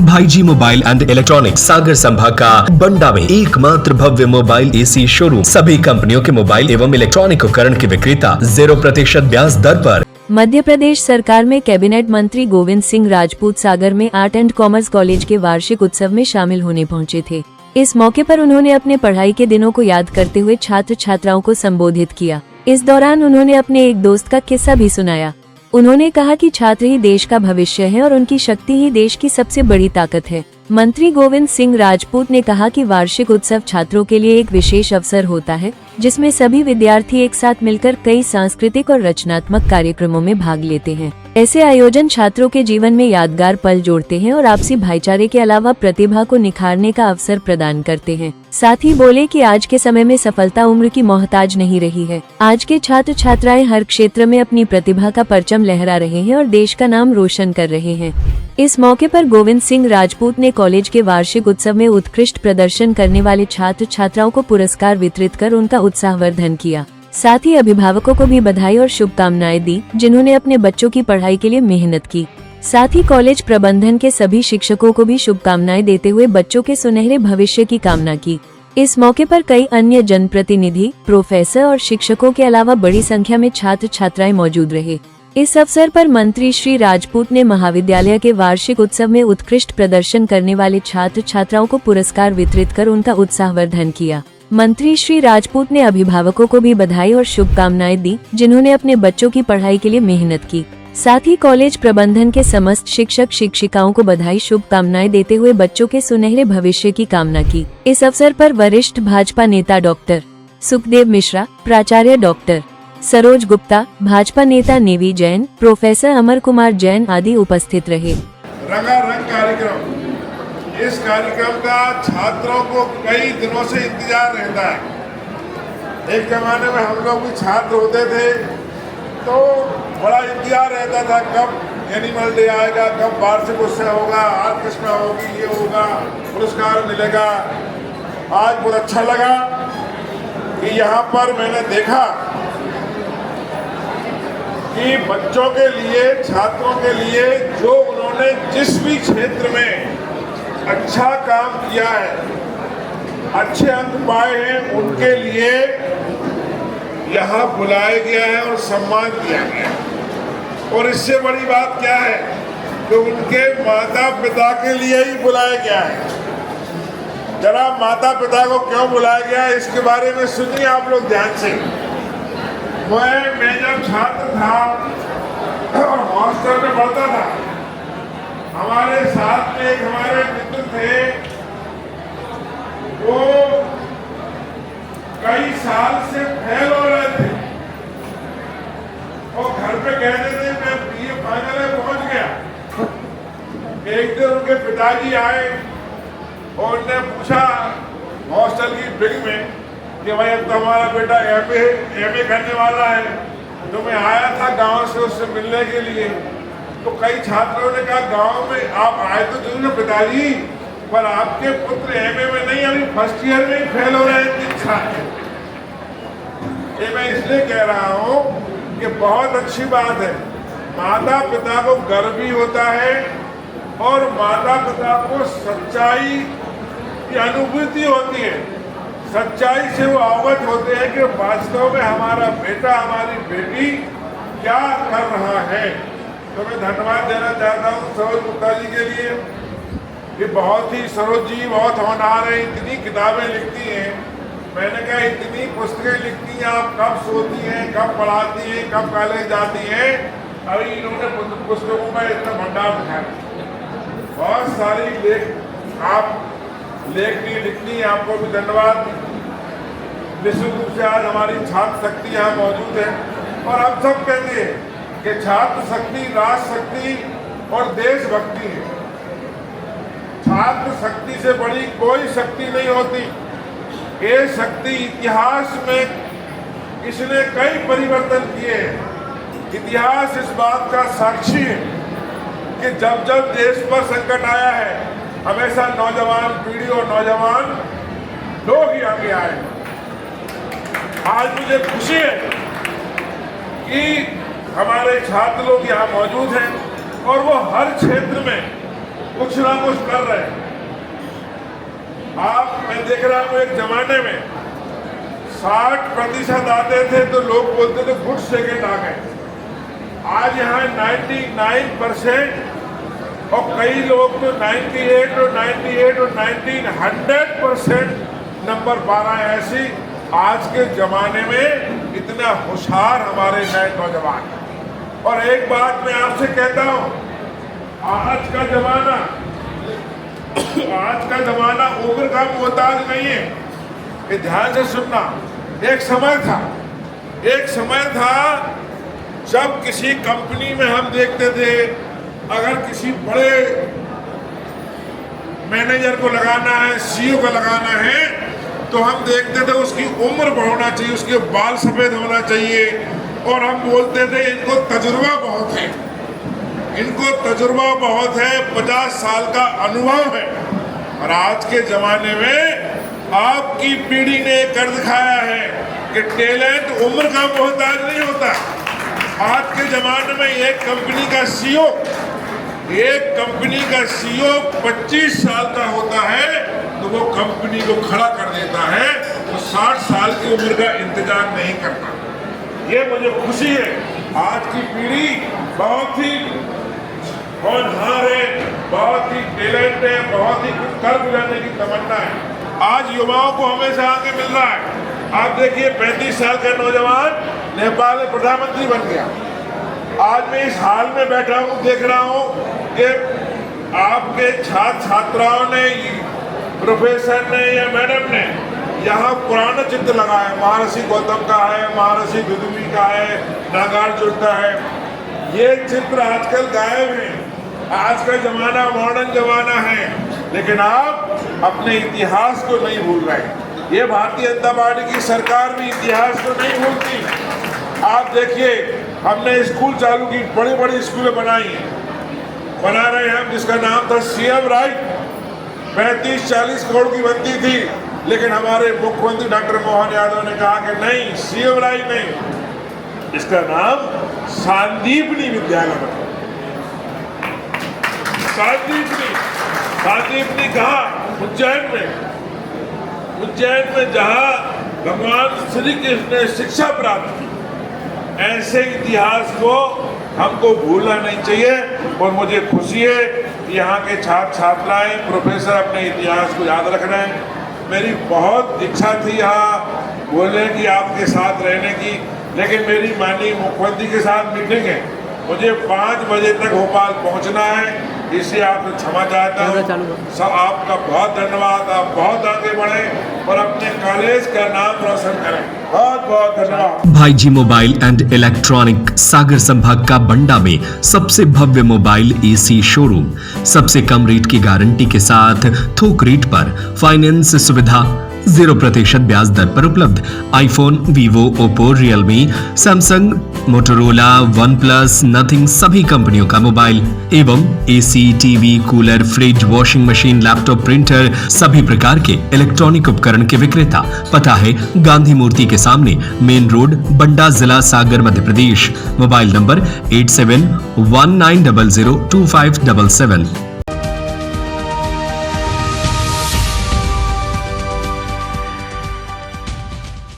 भाईजी mobile and electronics सागर संभाग का बंडा में एकमात्र भव्य मोबाइल एसी शोरूम। सभी कंपनियों के मोबाइल एवं इलेक्ट्रॉनिक उपकरण के विक्रेता 0% ब्याज दर पर। मध्य प्रदेश सरकार में कैबिनेट मंत्री गोविंद सिंह राजपूत सागर में आर्ट एंड कॉमर्स कॉलेज के वार्षिक उत्सव में शामिल होने पहुंचे थे। इस मौके पर उन्होंने अपने पढ़ाई के दिनों को याद करते हुए छात्र छात्राओं को संबोधित किया। इस दौरान उन्होंने अपने एक दोस्त का किस्सा भी सुनाया। उन्होंने कहा कि छात्र ही देश का भविष्य है और उनकी शक्ति ही देश की सबसे बड़ी ताकत है। मंत्री गोविंद सिंह राजपूत ने कहा कि वार्षिक उत्सव छात्रों के लिए एक विशेष अवसर होता है, जिसमें सभी विद्यार्थी एक साथ मिलकर कई सांस्कृतिक और रचनात्मक कार्यक्रमों में भाग लेते हैं। ऐसे आयोजन छात्रों के जीवन में यादगार पल जोड़ते हैं और आपसी भाईचारे के अलावा प्रतिभा को निखारने का अवसर प्रदान करते हैं। साथ ही बोले कि आज के समय में सफलता उम्र की मोहताज नहीं रही है। आज के छात्र छात्राएं हर क्षेत्र में अपनी प्रतिभा का परचम लहरा रहे हैं और देश का नाम रोशन कर रहे हैं। इस मौके पर गोविंद सिंह राजपूत ने कॉलेज के वार्षिक उत्सव में उत्कृष्ट प्रदर्शन करने वाले छात्र छात्राओं को पुरस्कार वितरित कर उनका उत्साहवर्धन किया। साथ ही अभिभावकों को भी बधाई और शुभकामनाएं दी, जिन्होंने अपने बच्चों की पढ़ाई के लिए मेहनत की। साथ ही कॉलेज प्रबंधन के सभी शिक्षकों को भी शुभकामनाएं देते हुए बच्चों के सुनहरे भविष्य की कामना की। इस मौके पर कई अन्य जनप्रतिनिधि, प्रोफेसर और शिक्षकों के अलावा बड़ी संख्या में छात्र छात्राएं मौजूद रहे। इस अवसर पर मंत्री श्री राजपूत ने महाविद्यालय के वार्षिक उत्सव में उत्कृष्ट प्रदर्शन करने वाले छात्र छात्राओं को पुरस्कार वितरित कर उनका उत्साहवर्धन किया। मंत्री श्री राजपूत ने अभिभावकों को भी बधाई और शुभकामनाएं दी, जिन्होंने अपने बच्चों की पढ़ाई के लिए मेहनत की। साथ ही कॉलेज प्रबंधन के समस्त शिक्षक शिक्षिकाओं को बधाई शुभकामनाएं देते हुए बच्चों के सुनहरे भविष्य की कामना की। इस अवसर पर वरिष्ठ भाजपा नेता डॉक्टर सुखदेव मिश्रा, प्राचार्य डॉक्टर सरोज गुप्ता, भाजपा नेता नेवी जैन, प्रोफेसर अमर कुमार जैन आदि उपस्थित रहे। रंगारंग कार्यक्रम, इस कार्यक्रम का छात्रों को कई दिनों से इंतजार रहता है। एक जमाने में हम लोग भी छात्र होते थे तो बड़ा इंतजार रहता था, कब एनिमल डे आएगा, कब वार्षिक उत्सव होगा, ऑर्केस्ट्रा होगी, ये होगा, पुरस्कार मिलेगा। आज बहुत अच्छा लगा कि यहाँ पर मैंने देखा कि बच्चों के लिए, छात्रों के लिए जो उन्होंने जिस भी क्षेत्र में अच्छा काम किया है, अच्छे अंक पाए हैं, उनके लिए यहाँ बुलाया गया है और सम्मान किया गया है। और इससे बड़ी बात क्या है कि उनके माता पिता के लिए ही बुलाया गया है। जरा माता पिता को क्यों बुलाया गया है, इसके बारे में सुनिए आप लोग ध्यान से। मैं जब छात्र था और हॉस्टल में पढ़ता था, हमारे साथ में एक हमारे मित्र थे, वो कई साल से फेल हो रहे थे और घर पे कहते थे मैं बीए फाइनल में पहुंच गया। एक दिन उनके पिताजी आए और उन्होंने पूछा हॉस्टल की बिग में कि भाई अब तो हमारा बेटा एमए करने वाला है, तो मैं आया था गांव से उससे मिलने के लिए। तो कई छात्रों ने कहा गांव में आप आए तो जरूर पिताजी, पर आपके पुत्र एमए में नहीं, अभी फर्स्ट ईयर में ही फेल हो रहे हैं 3 साल। ये मैं इसलिए कह रहा हूँ कि बहुत अच्छी बात है, माता पिता को गर्व भी होता है और माता पिता को सच्चाई की अनुभूति होती है। सच्चाई से वो अवगत होते हैं कि वास्तव में हमारा बेटा, हमारी बेटी क्या कर रहा है। तो मैं धन्यवाद देना चाहता हूँ सरोज गुप्ता जी के लिए। ये बहुत ही, सरोज जी बहुत होनहार है, इतनी किताबें लिखती हैं। मैंने कहा इतनी पुस्तकें लिखती हैं, आप कब सोती हैं, कब पढ़ाती हैं, कब कॉलेज जाती हैं। अभी इन्होंने पुस्तकों का इतना भंडार दिखाया, बहुत सारी आप लेखनी लिखनी है। आपको भी धन्यवाद। निश्चित रूप से आज हमारी छात्र शक्ति यहाँ मौजूद है और हम सब कहते हैं कि छात्र शक्ति राष्ट्र शक्ति और देशभक्ति है। छात्र शक्ति से बड़ी कोई शक्ति नहीं होती। ये शक्ति इतिहास में इसने कई परिवर्तन किए हैं। इतिहास इस बात का साक्षी है कि जब जब देश पर संकट आया है, हमेशा नौजवान पीढ़ी और नौजवान लोग ही आगे आए। आज मुझे खुशी है कि हमारे छात्र लोग यहाँ मौजूद हैं और वो हर क्षेत्र में कुछ ना कुछ कर रहे हैं। आप, मैं देख रहा हूँ एक जमाने में 60% आते थे तो लोग बोलते थे गुड सेकेंड आ गए। आज यहाँ 99% और कई लोग तो 98 और 100% नंबर 12 है। ऐसी आज के जमाने में इतना होशियार हमारे नए नौजवान। और एक बात मैं आपसे कहता हूँ, आज का जमाना उम्र का मोहताज नहीं है। ये ध्यान से सुनना। एक समय था जब किसी कंपनी में हम देखते थे अगर किसी बड़े मैनेजर को लगाना है, सीईओ को लगाना है, तो हम देखते थे उसकी उम्र बढ़ना चाहिए, उसके बाल सफेद होना चाहिए, और हम बोलते थे इनको तजुर्बा बहुत है, 50 साल का अनुभव है। और आज के जमाने में आपकी पीढ़ी ने कर दिखाया है कि टैलेंट उम्र का मोहताज नहीं होता। आज के जमाने में एक कंपनी का सीईओ 25 साल का होता है तो वो कंपनी को खड़ा कर देता है, तो 60 साल की उम्र का इंतजार नहीं करता। ये मुझे खुशी है। आज की पीढ़ी बहुत ही होनहार है, बहुत ही टैलेंट है, बहुत ही कुछ कर गुजरने की तमन्ना है। आज युवाओं को हमेशा आगे मिल रहा है। आप देखिए 35 साल का नौजवान नेपाल में प्रधानमंत्री बन गया। आज मैं इस हाल में बैठा हूँ, देख रहा हूँ कि आपके छात्र छात्राओं ने, प्रोफेसर ने या मैडम ने यहाँ पुराना चित्र लगाया। महर्षि गौतम का है, महर्षि दुदुमी का है, नागार्जुन का है। ये चित्र आजकल गायब है। आज का जमाना मॉडर्न जमाना है, लेकिन आप अपने इतिहास को नहीं भूल रहे। ये भारतीय जनता पार्टी की सरकार भी इतिहास को नहीं भूलती। आप देखिए, हमने स्कूल चालू की, बड़ी बड़ी स्कूलें बना रहे हैं हम, जिसका नाम था सीएम राइट। 35-40 करोड़ की बनती थी, लेकिन हमारे मुख्यमंत्री डॉक्टर मोहन यादव ने कहा कि नहीं, सीएम राइट नहीं, इसका नाम सांदीपनी विद्यालय बना। सांदीपनी कहा? उज्जैन में जहां भगवान श्री कृष्ण ने शिक्षा प्राप्त की। ऐसे इतिहास को हमको भूलना नहीं चाहिए। और मुझे खुशी है कि यहाँ के छात्र छात्राएं, प्रोफेसर अपने इतिहास को याद रख रहे हैं। मेरी बहुत इच्छा थी यहाँ बोलने की, आपके साथ रहने की, लेकिन मेरी माननीय मुख्यमंत्री के साथ मीटिंग है। मुझे 5 बजे तक भोपाल पहुँचना है, इसलिए आपसे क्षमा चाहता हूँ। सब आपका बहुत धन्यवाद। आप बहुत आगे बढ़ें और अपने कॉलेज का नाम रोशन करें। बहुत बहुत धन्यवाद। भाईजी मोबाइल एंड इलेक्ट्रॉनिक सागर संभाग का बंडा में सबसे भव्य मोबाइल एसी शोरूम, सबसे कम रेट की गारंटी के साथ थोक रेट पर फाइनेंस सुविधा, 0% ब्याज दर पर उपलब्ध। IPhone, Vivo, Oppo, Realme, Samsung, Motorola, one plus, nothing सभी कंपनियों का मोबाइल एवं AC, TV, cooler, fridge, washing machine, laptop, printer सभी प्रकार के इलेक्ट्रॉनिक उपकरण के विक्रेता। पता है गांधी मूर्ति के सामने, मेन रोड, बंडा, जिला सागर, मध्य प्रदेश। Mobile number 8719002577।